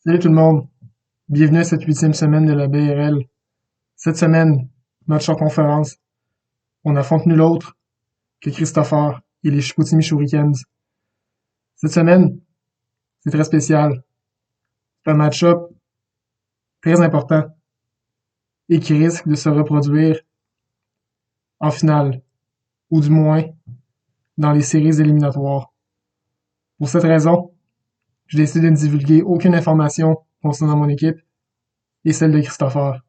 Salut tout le monde, bienvenue à cette 8e semaine de la BRL. Cette semaine, match en conférence, on affronte nul autre que Christopher et les Chicoutimi Shurikens. Cette semaine, c'est très spécial. C'est un match-up très important et qui risque de se reproduire en finale, ou du moins dans les séries éliminatoires. Pour cette raison, j'ai décidé de ne divulguer aucune information concernant mon équipe et celle de Christopher.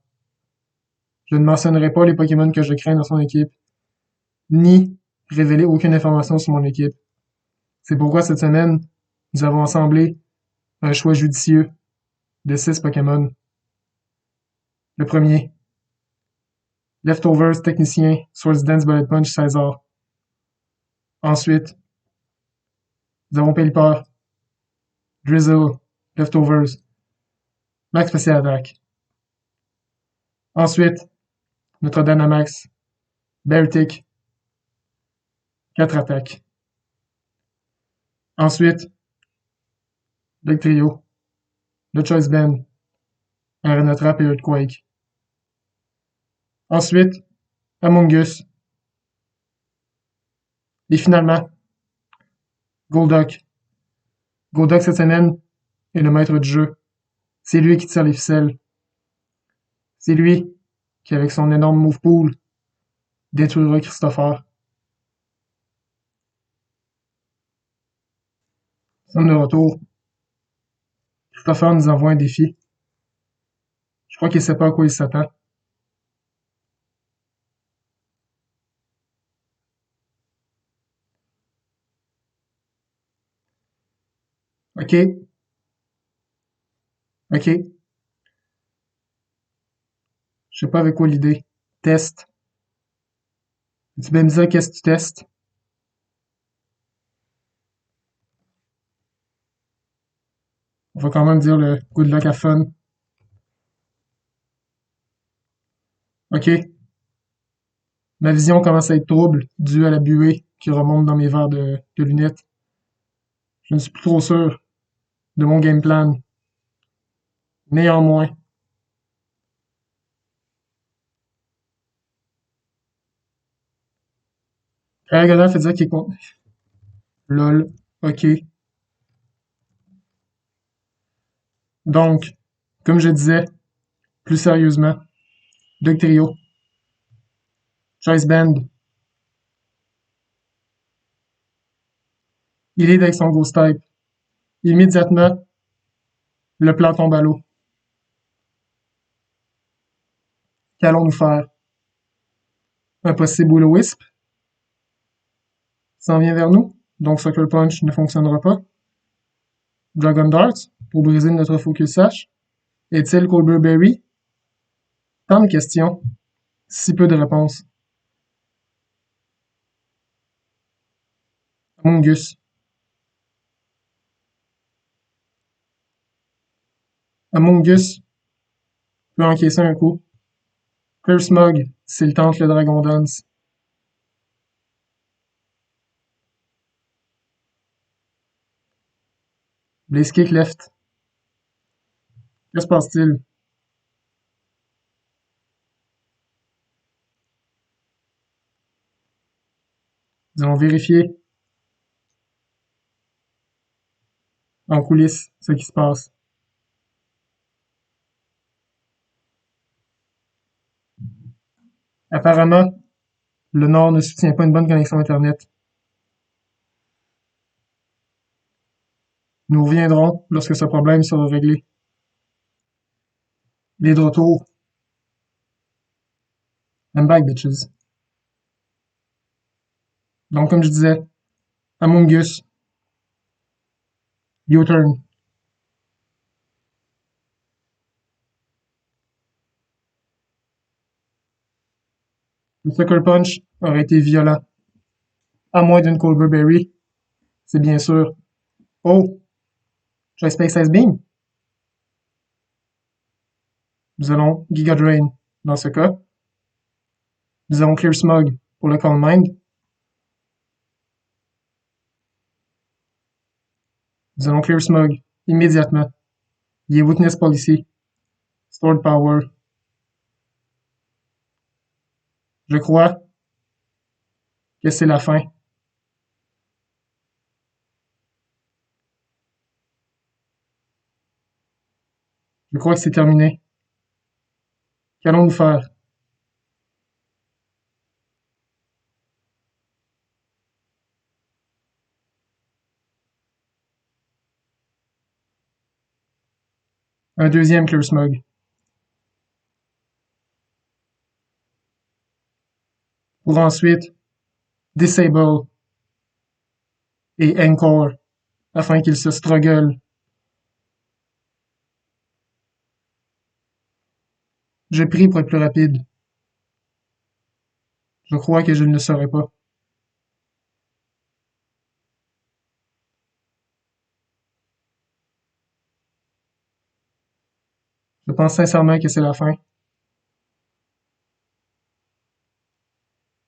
Je ne mentionnerai pas les Pokémon que je crains dans son équipe, ni révéler aucune information sur mon équipe. C'est pourquoi cette semaine, nous avons assemblé un choix judicieux de 6 Pokémon. Le premier, Leftovers technicien Swords Dance Bullet Punch César. Ensuite, nous avons Pelipper, Drizzle, Leftovers, Max Special Attack. Ensuite, notre Dynamax, Beartic, 4 attaques. Ensuite, le trio, le Choice Band, Arena Trap et Earthquake. Ensuite, Amoonguss. Et finalement, Golduck. Golduck cette semaine est le maître du jeu. C'est lui qui tire les ficelles. C'est lui qui, avec son énorme move pool, détruira Christopher. Nous sommes de retour. Christopher nous envoie un défi. Je crois qu'il sait pas à quoi il s'attend. Ok, ok. Je sais pas avec quoi l'idée. Test. Tu peux me dire qu'est-ce que tu testes? On va quand même dire le good luck à fun. Ok. Ma vision commence à être trouble due à la buée qui remonte dans mes verres de lunettes. Je ne suis plus trop sûr de mon game plan. Néanmoins, Dragonov fait dire qu'il est contre. Lol. Ok. Donc, comme je disais, plus sérieusement, Dugtrio, Choice Band, il est avec son Ghost Type. Immédiatement, le plan tombe à l'eau. Qu'allons-nous faire? Un possible Will-O-Wisp s'en vient vers nous, donc Sucker Punch ne fonctionnera pas. Dragon Dart, pour briser notre Focus Sash. Est-il Colbur Berry? Tant de questions, si peu de réponses. Amoonguss. Amoonguss peut encaisser un coup. Clear Smog, s'il tente le Dragon Dance. Blaze Kick Left. Que se passe-t-il? Nous allons vérifier en coulisses ce qui se passe. Apparemment, le Nord ne soutient pas une bonne connexion Internet. Nous reviendrons lorsque ce problème sera réglé. Il est de retour. I'm back, bitches. Donc, comme je disais, Amoonguss, U-turn. Le Sucker Punch aurait été violent, à moins d'une Colbur Berry, c'est bien sûr. Oh, j'ai Space Ice Beam. Nous allons Giga Drain dans ce cas. Nous avons Clear Smog pour le Calm Mind. Nous allons Clear Smog immédiatement. Il est Weakness Policy. Stored Power. Je crois que c'est la fin. Je crois que c'est terminé. Qu'allons-nous faire? Un deuxième Clear Smog. Pour ensuite Disable et Encore afin qu'il se struggle. Je prie pour être plus rapide. Je crois que je ne le serai pas. Je pense sincèrement que c'est la fin.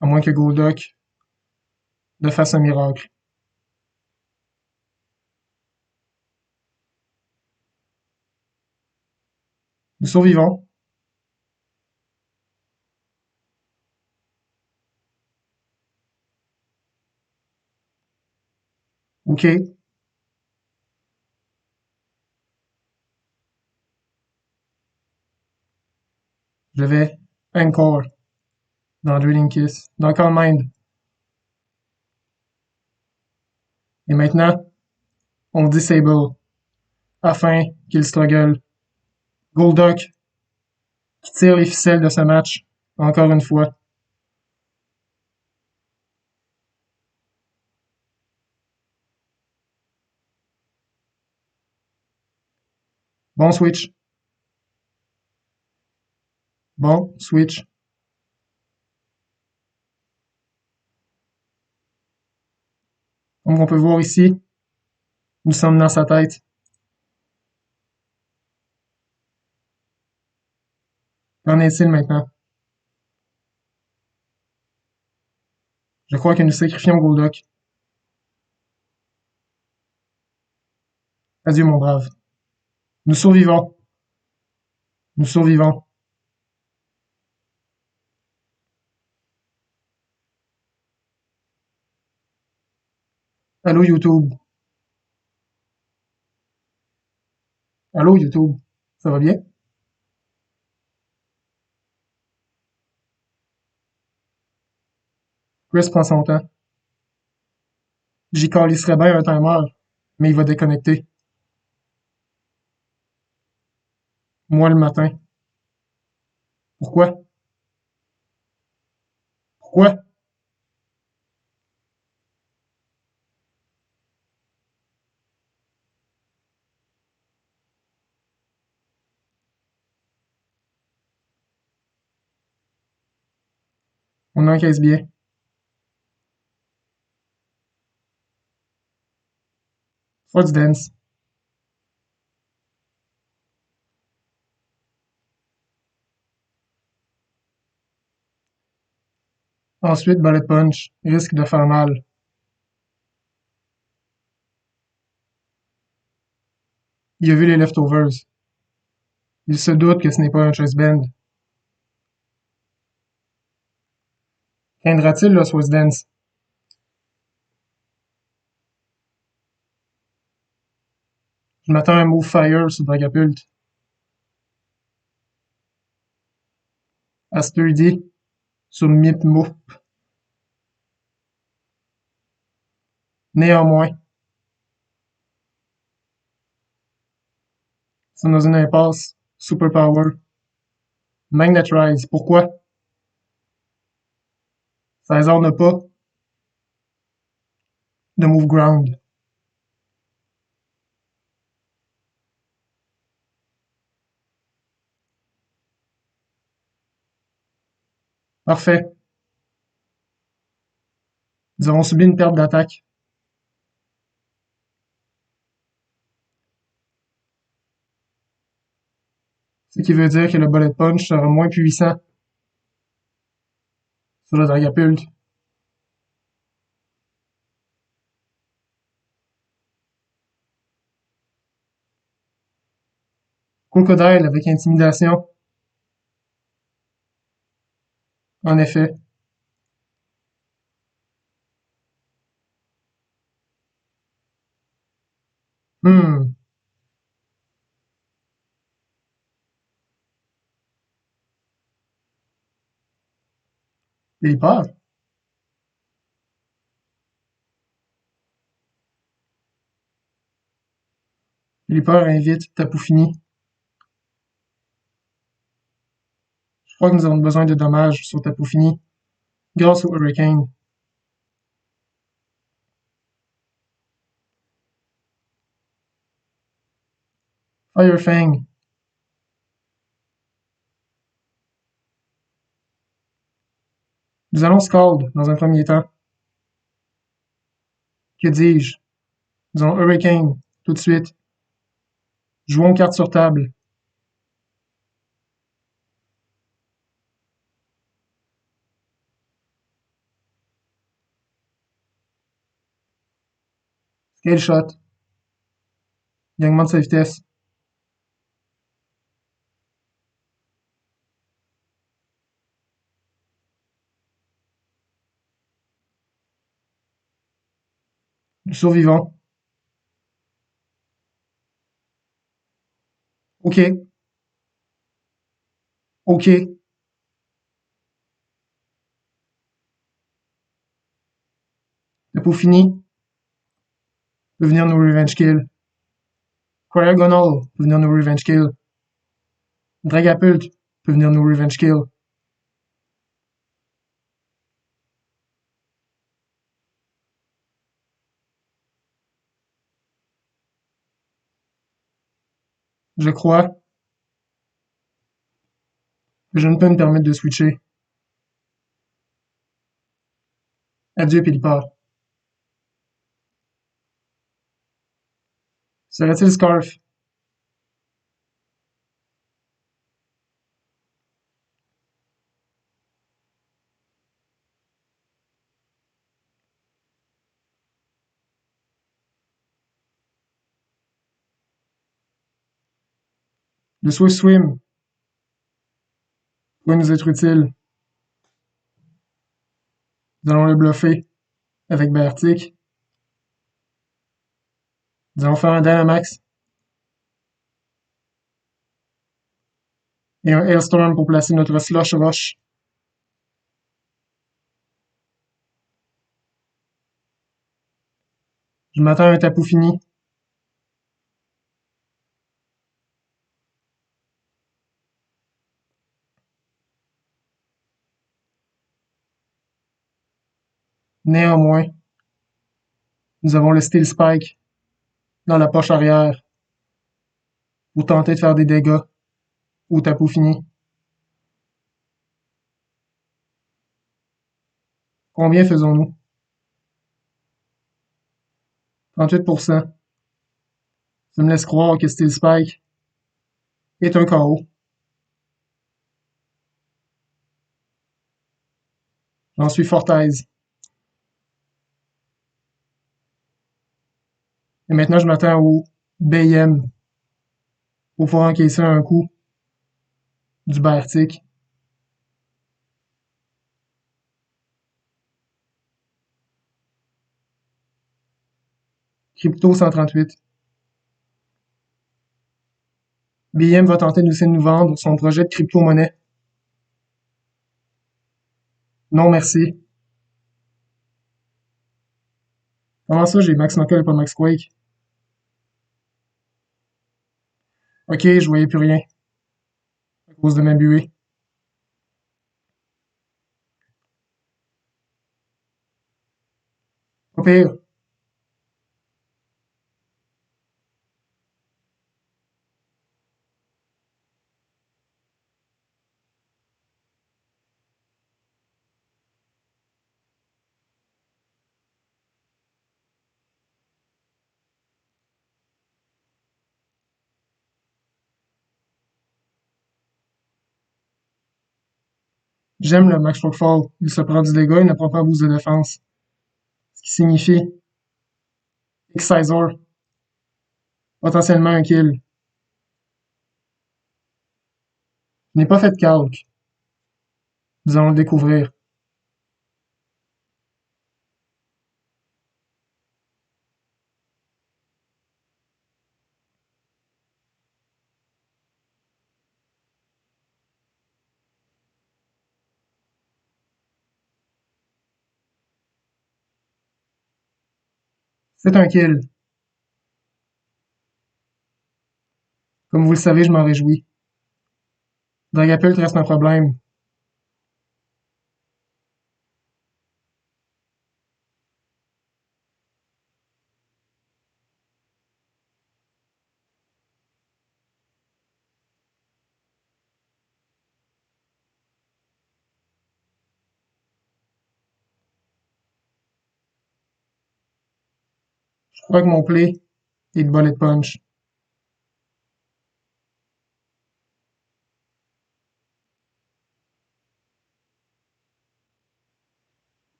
À moins que Golduck ne fasse un miracle. Nous survivons. OK. Je vais Encore dans Drilling Kiss, dans Calm Mind. Et maintenant, on Disable afin qu'il struggle. Golduck qui tire les ficelles de ce match, encore une fois. Bon switch. Bon switch. Comme on peut voir ici, nous sommes dans sa tête. Qu'en est-il maintenant? Je crois que nous sacrifions Golduck. Adieu, mon brave. Nous survivons. Nous survivons. Allô, YouTube. Allô, YouTube. Ça va bien? Chris prend son temps. J'y calisserais bien un timer, mais il va déconnecter. Moi, le matin. Pourquoi? Pourquoi? On encaisse bien. Force Dance. Ensuite, Bullet Punch. Risque de faire mal. Il a vu les leftovers. Il se doute que ce n'est pas un Choice Band. Craindra-t-il le Swiss Dance? Je m'attends à un Move Fire sur Dragapult. À Sturdy sur Mipmo. Néanmoins, c'est dans une impasse. Superpower. Magnetize. Pourquoi? César n'a pas de Move Ground. Parfait. Nous avons subi une perte d'attaque. Ce qui veut dire que le Bullet Punch sera moins puissant sur le Dragapult. Crocodile avec intimidation. En effet. Hmm. Vipère. Vipère invite Tapu Fini. Je crois que nous avons besoin de dommages sur Tapu Fini grâce au Hurricane. Firefang. Nous allons Scald dans un premier temps. Que dis-je? Nous allons Hurricane tout de suite. Jouons carte sur table. Scale shot. Il augmente sa vitesse. Nous survivons. Ok. Ok. Tapu Fini peut venir nous revenge kill. Cryogonal peut venir nous revenge kill. Dragapult peut venir nous revenge kill. Je crois que je ne peux me permettre de switcher. Adieu, Pélipard. Serait-il Scarf? Le Swift Swim pourrait nous être utile. Nous allons le bluffer avec Bertic. Nous allons faire un Dynamax et un Hailstorm pour placer notre Slush Rush. Je m'attends à un Tapu Fini. Néanmoins, nous avons le Steel Spike dans la poche arrière pour tenter de faire des dégâts au Tapu Fini. Combien faisons-nous? 38%. Ça me laisse croire que Steel Spike est un KO. J'en suis fort aise. Et maintenant, je m'attends au BM pour pouvoir encaisser un coup du Bertic. Crypto 138. BM va tenter d'essayer de nous vendre son projet de crypto-monnaie. Non, merci. Comment ça, j'ai Max Knuckle et pas Max Quake? Ok, je voyais plus rien à cause de ma buée. Pas pire. J'aime le Max Rockfall. Il se prend du dégât, il ne prend pas un boost de défense. Ce qui signifie Excisor, potentiellement un kill. Je n'ai pas fait de calque. Nous allons le découvrir. C'est un kill. Comme vous le savez, je m'en réjouis. Dragapult reste un problème. Je crois que mon play est de bullet punch.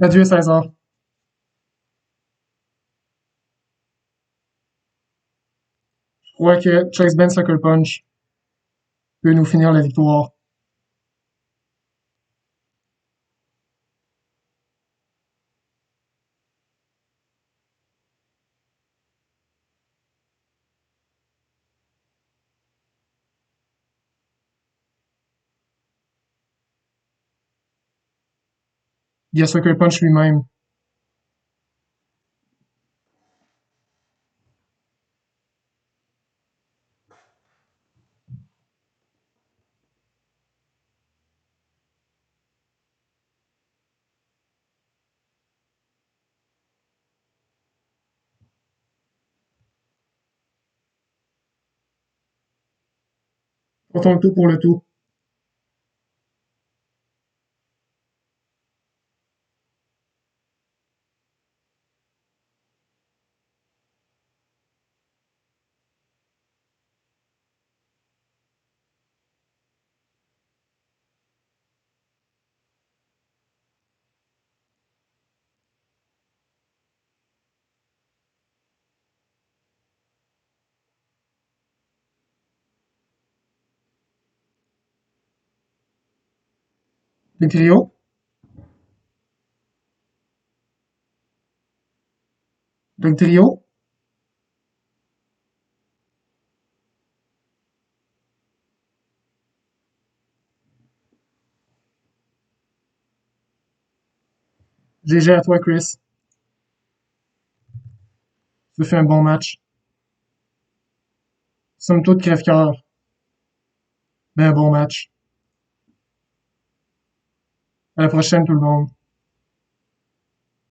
Adieu, César. Je crois que Chase Ben Sucker Punch peut nous finir la victoire. Il y a Sucker Punch lui-même. Comptons le tout pour le tout. Dugtrio, Dugtrio, GG à toi, Chris. Tu fais un bon match. Somme toute crève-cœur, mais un bon match. À la prochaine, tout le monde.